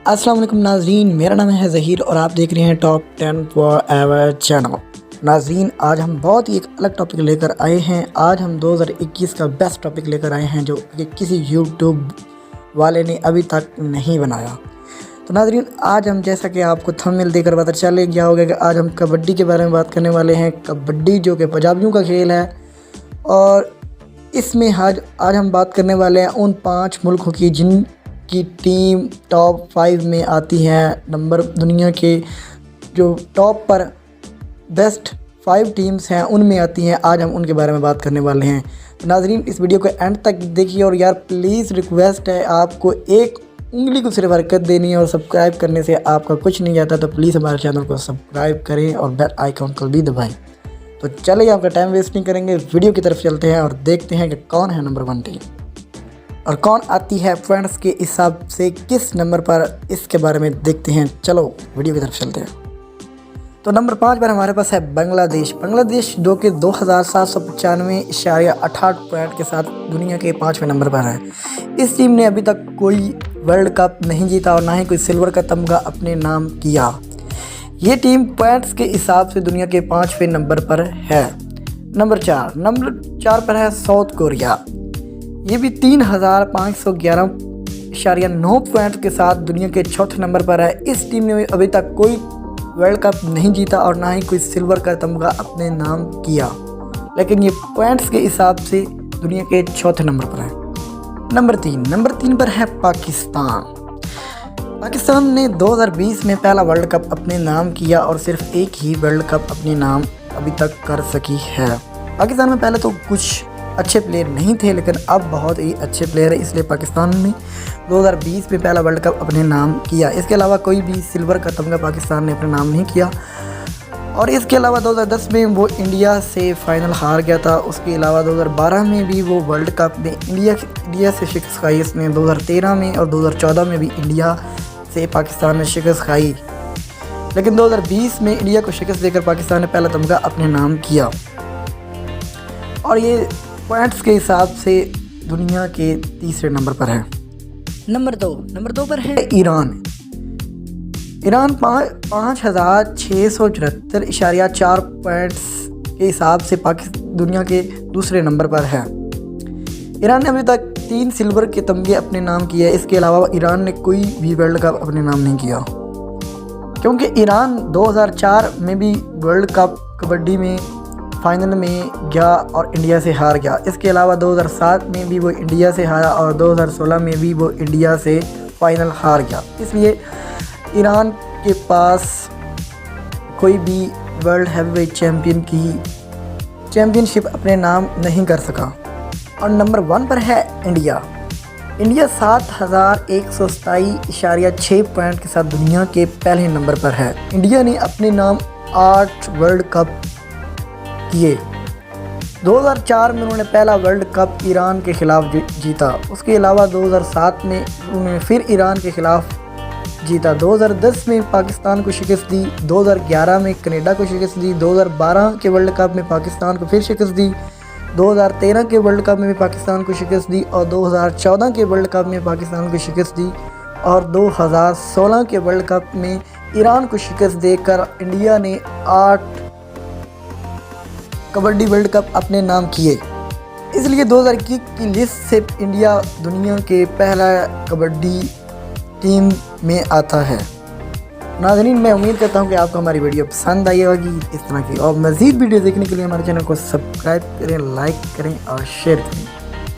अस्सलाम वालेकुम नाजरीन, मेरा नाम है ज़हीर और आप देख रहे हैं टॉप 10 फॉर एवर चैनल। नाजरीन, आज हम बहुत ही एक अलग टॉपिक लेकर आए हैं। आज हम 2021 का बेस्ट टॉपिक लेकर आए हैं जो कि किसी यूट्यूब वाले ने अभी तक नहीं बनाया। तो नाजरीन, आज हम जैसा कि आपको थंबनेल देकर पता चल गया होगा कि आज हम कबड्डी के बारे में बात करने वाले हैं। कबड्डी जो कि पंजाबियों का खेल है और इसमें आज हम बात करने वाले हैं उन 5 मुल्कों की जिनकी टीम टॉप 5 में आती है। नंबर दुनिया के जो टॉप पर बेस्ट 5 टीम्स हैं उनमें आती हैं। आज हम उनके बारे में बात करने वाले हैं। तो नाजरीन, इस वीडियो को एंड तक देखिए और यार प्लीज़ रिक्वेस्ट है, आपको एक उंगली को सिर्फ हरकत देनी है और सब्सक्राइब करने से आपका कुछ नहीं जाता। तो प्लीज़ हमारे चैनल को सब्सक्राइब करें और बेल आइकन को भी दबाएं। तो चलिए, आपका टाइम वेस्ट नहीं करेंगे, वीडियो की तरफ चलते हैं और देखते हैं कि कौन है नंबर 1 टीम और कौन आती है पॉइंट्स के हिसाब से किस नंबर पर, इसके बारे में देखते हैं। चलो वीडियो की तरफ चलते हैं। तो नंबर 5 पर हमारे पास है बांग्लादेश। बांग्लादेश जो कि 2795.68 पॉइंट के साथ दुनिया के 5वें नंबर पर है। इस टीम ने अभी तक कोई वर्ल्ड कप नहीं जीता और ना ही कोई सिल्वर का तमगा अपने नाम किया। ये टीम पॉइंट्स के हिसाब से दुनिया के 5वें नंबर पर है। नंबर 4 पर है साउथ कोरिया। ये भी 3511.9 पॉइंट के साथ दुनिया के 4थे नंबर पर है। इस टीम ने अभी तक कोई वर्ल्ड कप नहीं जीता और ना ही कोई सिल्वर का तमगा अपने नाम किया, लेकिन ये पॉइंट्स के हिसाब से दुनिया के 4थे नंबर पर है। नंबर 3 पर है पाकिस्तान। पाकिस्तान ने 2020 में पहला वर्ल्ड कप अपने नाम किया और सिर्फ एक ही वर्ल्ड कप अपने नाम अभी तक कर सकी है। पाकिस्तान में पहले तो कुछ अच्छे प्लेयर नहीं थे, लेकिन अब बहुत ही अच्छे प्लेयर है, इसलिए पाकिस्तान ने 2020 में पहला वर्ल्ड कप अपने नाम किया। इसके अलावा कोई भी सिल्वर का तमगा पाकिस्तान ने अपने नाम नहीं किया। और इसके अलावा 2010 में वो इंडिया से फाइनल हार गया था। उसके अलावा 2012 में भी वो वर्ल्ड कप में इंडिया से शिकस्त खाई इसमें। 2013 में और 2014 में भी इंडिया से पाकिस्तान ने शिकस्त खाई, लेकिन 2020 में इंडिया को शिकस्त देकर पाकिस्तान ने पहला तमगा अपने नाम किया। और ये पॉइंट्स के हिसाब से दुनिया के 3रे नंबर पर है। नंबर 2 पर है ईरान। 5674.4 पॉइंट्स के हिसाब से दुनिया के 2रे नंबर पर है। ईरान ने अभी तक 3 सिल्वर के तमगे अपने नाम किए। इसके अलावा ईरान ने कोई भी वर्ल्ड कप अपने नाम नहीं किया, क्योंकि ईरान 2004 में भी वर्ल्ड कप कबड्डी में फाइनल में गया और इंडिया से हार गया। इसके अलावा 2007 में भी वो इंडिया से हारा और 2016 में भी वो इंडिया से फाइनल हार गया। इसलिए ईरान के पास कोई भी वर्ल्ड हैवीवेट चैम्पियन की चैम्पियनशिप अपने नाम नहीं कर सका। और नंबर 1 पर है इंडिया। इंडिया 7127.6 पॉइंट के साथ दुनिया के पहले नंबर पर है। इंडिया ने अपने नाम 8 वर्ल्ड कप किए। 2004 में उन्होंने पहला वर्ल्ड कप ईरान के खिलाफ जीता। उसके अलावा 2007 में उन्होंने फिर ईरान के खिलाफ जीता। 2010 में पाकिस्तान को शिकस्त दी। 2011 में कनाडा को शिकस्त दी। 2012 के वर्ल्ड कप में पाकिस्तान को फिर शिकस्त दी। 2013 के वर्ल्ड कप में भी पाकिस्तान को शिकस्त दी और 2014 के वर्ल्ड कप में पाकिस्तान को शिकस्त दी और 2016 के वर्ल्ड कप में ईरान को शिकस्त देकर इंडिया ने 8 कबड्डी वर्ल्ड कप अपने नाम किए। इसलिए 2021 की लिस्ट से इंडिया दुनिया के पहला कबड्डी टीम में आता है। नाज़रीन, मैं उम्मीद करता हूं कि आपको हमारी वीडियो पसंद आई होगी। इस तरह की और मज़ीद वीडियो देखने के लिए हमारे चैनल को सब्सक्राइब करें, लाइक करें और शेयर करें।